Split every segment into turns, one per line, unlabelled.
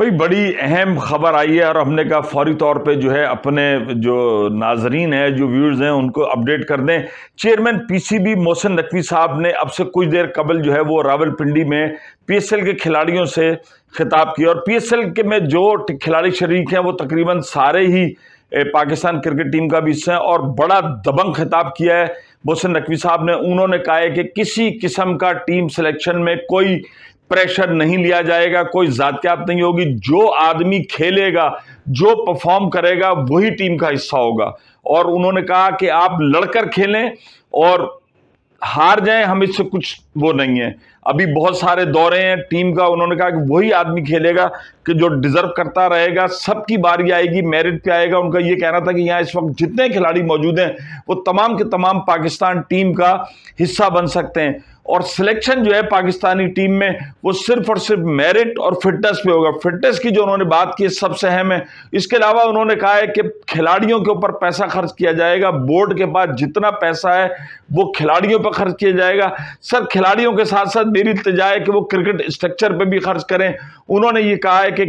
بھئی بڑی اہم خبر آئی ہے اور ہم نے کہا فوری طور پہ جو ہے اپنے جو ناظرین ہیں، جو ویورز ہیں، ان کو اپڈیٹ کر دیں۔ Chairman P C B Mohsin Naqvi صاحب نے اب سے کچھ دیر قبل جو ہے وہ راولپنڈی میں پی ایس ایل کے کھلاڑیوں سے خطاب کیا، اور پی ایس ایل کے میں جو کھلاڑی شریک ہیں وہ تقریباً سارے ہی پاکستان کرکٹ ٹیم کا بھی حصہ ہیں، اور بڑا دبنگ خطاب کیا ہے محسن نقوی صاحب نے۔ انہوں نے کہا ہے کہ کسی قسم کا ٹیم سلیکشن میں کوئی پریشر نہیں لیا جائے گا، کوئی ذاتیات نہیں ہوگی، جو آدمی کھیلے گا، جو پرفارم کرے گا وہی ٹیم کا حصہ ہوگا۔ اور انہوں نے کہا کہ آپ لڑ کر کھیلیں اور ہار جائیں، ہم اس سے کچھ وہ نہیں ہے، ابھی بہت سارے دورے ہیں ٹیم کا۔ انہوں نے کہا کہ وہی آدمی کھیلے گا کہ جو ڈیزرو کرتا رہے گا، سب کی باری آئے گی، میرٹ پہ آئے گا۔ ان کا یہ کہنا تھا کہ یہاں اس وقت جتنے کھلاڑی موجود ہیں وہ تمام کے تمام پاکستان ٹیم کا حصہ بن سکتے ہیں، اور سلیکشن جو ہے پاکستانی ٹیم میں وہ صرف اور صرف میرٹ اور فٹنس پہ ہوگا۔ فٹنس کی جو انہوں نے بات کی سب سے اہم ہے۔ اس کے علاوہ انہوں نے کہا ہے کہ کھلاڑیوں کے اوپر پیسہ خرچ کیا جائے گا، بورڈ کے پاس جتنا پیسہ ہے وہ کھلاڑیوں پہ خرچ کیا جائے گا۔ سر کھلاڑیوں کے ساتھ ساتھ میری التجا ہے کہ وہ کرکٹ اسٹرکچر پہ بھی خرچ کریں۔ انہوں نے یہ کہا ہے کہ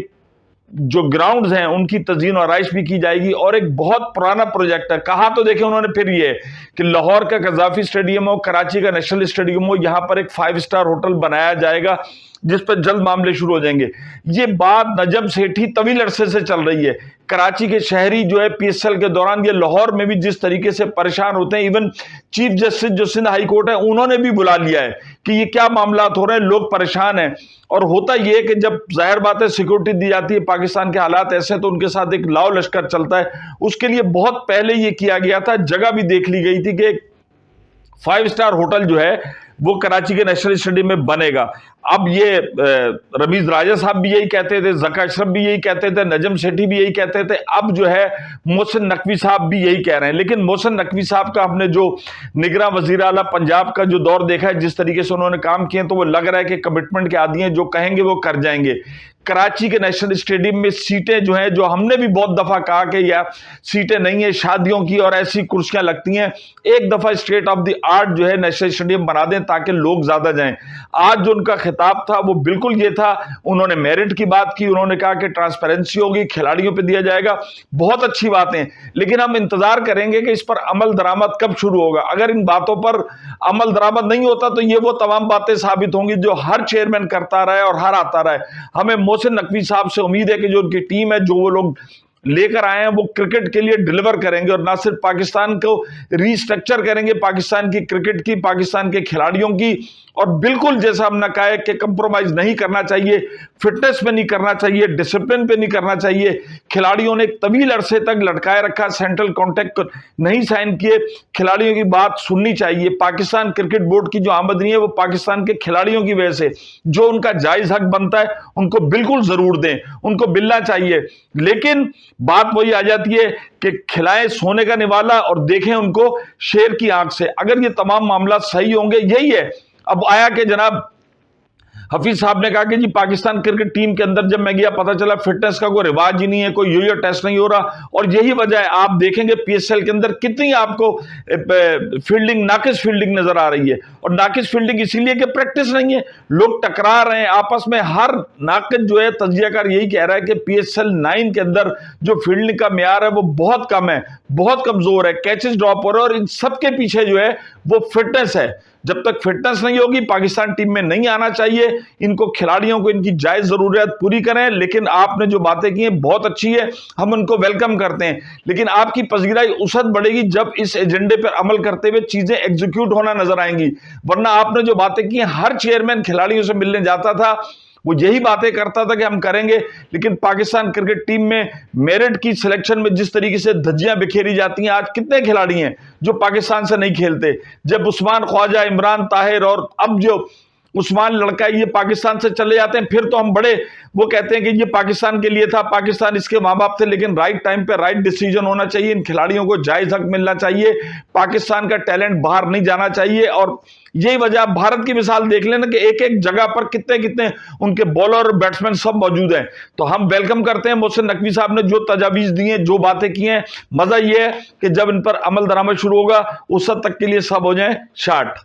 جو گراؤنڈز ہیں ان کی تزئین و آرائش بھی کی جائے گی، اور ایک بہت پرانا پروجیکٹ ہے۔ کہا تو دیکھیں انہوں نے پھر یہ کہ لاہور کا قذافی اسٹیڈیم ہو، کراچی کا نیشنل اسٹیڈیم ہو، یہاں پر ایک 5 اسٹار ہوٹل بنایا جائے گا جس پر جلد معاملے شروع ہو جائیں گے۔ یہ بات نجم سیٹھی طویل عرصے سے چل رہی ہے۔ کراچی کے شہری جو ہے پی ایس ایل کے دوران یہ لاہور میں بھی جس طریقے سے پریشان ہوتے ہیں، ایون چیف جسٹس جو سندھ ہائی کورٹ ہے انہوں نے بھی بلا لیا ہے کہ یہ کیا معاملات ہو رہے ہیں، لوگ پریشان ہیں۔ اور ہوتا یہ ہے کہ جب ظاہر بات ہے سیکورٹی دی جاتی ہے، پاکستان کے حالات ایسے تو ان کے ساتھ ایک لاؤ لشکر چلتا ہے۔ اس کے لیے بہت پہلے یہ کیا گیا تھا، جگہ بھی دیکھ لی گئی تھی کہ 5 اسٹار ہوٹل جو ہے وہ کراچی کے نیشنل اسٹیڈیم میں بنے گا۔ اب یہ رمیز راجہ صاحب بھی یہی کہتے تھے، ذکا اشرف بھی یہی کہتے تھے، نجم سیٹھی بھی یہی کہتے تھے، اب جو ہے محسن نقوی صاحب بھی یہی کہہ رہے ہیں۔ لیکن محسن نقوی صاحب کا ہم نے جو نگراں وزیر اعلیٰ پنجاب کا جو دور دیکھا ہے، جس طریقے سے انہوں نے کام کیے ہیں، تو وہ لگ رہا ہے کہ کمٹمنٹ کے عادی ہیں، جو کہیں گے وہ کر جائیں گے۔ کراچی کے نیشنل اسٹیڈیم میں سیٹیں جو ہیں، جو ہم نے بھی بہت دفعہ کہا کہ یا سیٹیں نہیں ہیں شادیوں کی اور ایسی کرسیاں لگتی ہیں، ایک دفعہ اسٹیٹ آف دی آرٹ جو ہے نیشنل اسٹیڈیم بنا دیں تاکہ لوگ زیادہ جائیں۔ آج جو ان کا خطاب تھا وہ بالکل یہ تھا، انہوں نے میرٹ کی بات کی، انہوں نے کہا کہ ٹرانسپیرنسی ہوگی، کھلاڑیوں پہ دیا جائے گا، بہت اچھی باتیں، لیکن ہم انتظار کریں گے کہ اس پر عمل درآمد کب شروع ہوگا۔ اگر ان باتوں پر عمل درآمد نہیں ہوتا تو یہ وہ تمام باتیں ثابت ہوں گی جو ہر چیئرمین کرتا رہا ہے اور ہر آتا رہا ہے۔ ہمیں محسن نقوی صاحب سے امید ہے کہ جو ان کی ٹیم ہے، جو وہ لوگ لے کر آئے ہیں، وہ کرکٹ کے لیے ڈیلیور کریں گے، اور نہ صرف پاکستان کو ری اسٹرکچر کریں گے، پاکستان کی کرکٹ کی، پاکستان کے کھلاڑیوں کی، اور بالکل جیسا ہم نے کہا ہے کہ کمپرومائز نہیں کرنا چاہیے، فٹنس پہ نہیں کرنا چاہیے، ڈسپلن پہ نہیں کرنا چاہیے۔ کھلاڑیوں نے ایک طویل عرصے تک لٹکائے رکھا، سینٹرل کانٹریکٹ نہیں سائن کیے، کھلاڑیوں کی بات سننی چاہیے۔ پاکستان کرکٹ بورڈ کی جو آمدنی ہے وہ پاکستان کے کھلاڑیوں کی وجہ سے، جو ان کا جائز حق بنتا ہے ان کو بالکل ضرور دیں، ان کو ملنا چاہیے۔ لیکن بات وہی آ جاتی ہے کہ کھلائیں سونے کا نوالا اور دیکھیں ان کو شیر کی آنکھ سے۔ اگر یہ تمام معاملات صحیح ہوں گے، یہی ہے۔ اب آیا کہ جناب حفیظ صاحب نے کہا کہ جی پاکستان کرکٹ ٹیم کے اندر جب میں گیا پتہ چلا فٹنس کا کوئی رواج ہی نہیں ہے، کوئی یو ٹیسٹ نہیں ہو رہا، اور یہی وجہ ہے آپ دیکھیں گے پی ایس ایل کے اندر کتنی آپ کو فیلڈنگ، ناقص فیلڈنگ نظر آ رہی ہے، اور ناقص فیلڈنگ اسی لیے کہ پریکٹس نہیں ہے، لوگ ٹکرا رہے ہیں آپس میں۔ ہر ناقد جو ہے تجزیہ کار یہی کہہ رہا ہے کہ پی ایس ایل 9 کے اندر جو فیلڈنگ کا معیار ہے وہ بہت کم ہے، بہت کمزور ہے، کیچز ڈراپ ہو رہے ہیں، اور ان سب کے پیچھے جو ہے وہ فٹنس ہے۔ جب تک فٹنس نہیں ہوگی پاکستان ٹیم میں نہیں آنا چاہیے۔ ان کو کھلاڑیوں کو ان کی جائز ضروریات پوری کریں، لیکن آپ نے جو باتیں کی ہیں بہت اچھی ہے، ہم ان کو ویلکم کرتے ہیں، لیکن آپ کی پذیرائی اس وقت بڑھے گی جب اس ایجنڈے پر عمل کرتے ہوئے چیزیں ایگزیکیوٹ ہونا نظر آئیں گی۔ ورنہ آپ نے جو باتیں کی ہیں، ہر چیئرمین کھلاڑیوں سے ملنے جاتا تھا، وہ یہی باتیں کرتا تھا کہ ہم کریں گے، لیکن پاکستان کرکٹ ٹیم میں میرٹ کی سلیکشن میں جس طریقے سے دھجیاں بکھیری جاتی ہیں، آج کتنے کھلاڑی ہیں جو پاکستان سے نہیں کھیلتے؟ جب عثمان خواجہ، عمران طاہر، اور اب جو عثمان لڑکا ہے، یہ پاکستان سے چلے جاتے ہیں، پھر تو ہم بڑے وہ کہتے ہیں کہ یہ پاکستان کے لیے تھا، پاکستان اس کے ماں باپ تھے، لیکن رائٹ ٹائم پہ رائٹ ڈیسیجن ہونا چاہیے، ان کھلاڑیوں کو جائز حق ملنا چاہیے، پاکستان کا ٹیلنٹ باہر نہیں جانا چاہیے۔ اور یہی وجہ، آپ بھارت کی مثال دیکھ لینا کہ ایک ایک جگہ پر کتنے ان کے بالر اور بیٹسمین سب موجود ہیں۔ تو ہم ویلکم کرتے ہیں محسن نقوی صاحب نے جو تجاویز دی ہیں، جو باتیں کی ہیں۔ مزہ یہ ہے کہ جب ان پر عمل درآمد شروع ہوگا اس وقت تک کے لیے سب ہو جائیں شارٹ۔